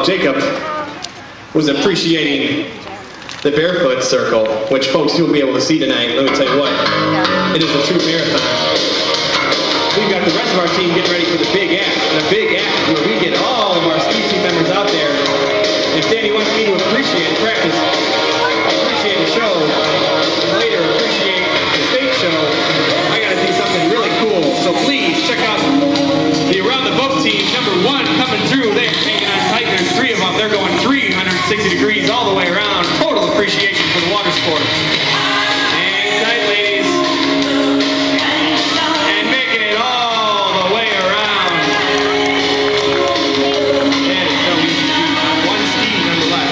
Jacob was appreciating the barefoot circle, which folks you'll be able to see tonight. Let me tell you what, it is a true marathon. We've got the rest of our team getting ready for the big act, and a big act where we get all of our ski team members out there. If Danny wants me to practice, appreciate the show, and later appreciate the stage show, I gotta see something really cool. So please check out the Around the Boat team, number 1 coming through. They're hanging on tight. There's 3 of them. They're going 360 degrees all the way around. Total appreciation for the water sport. Hang tight, ladies. And making it all the way around. That is no easy feat. On one ski, nonetheless.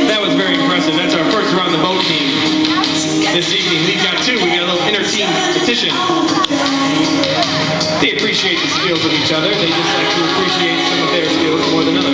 That was very impressive. That's our first Around the Boat team. This evening, we've got 2. We got a little inter-team competition. They appreciate the skills of each other. They just like to appreciate some of their skills more than others.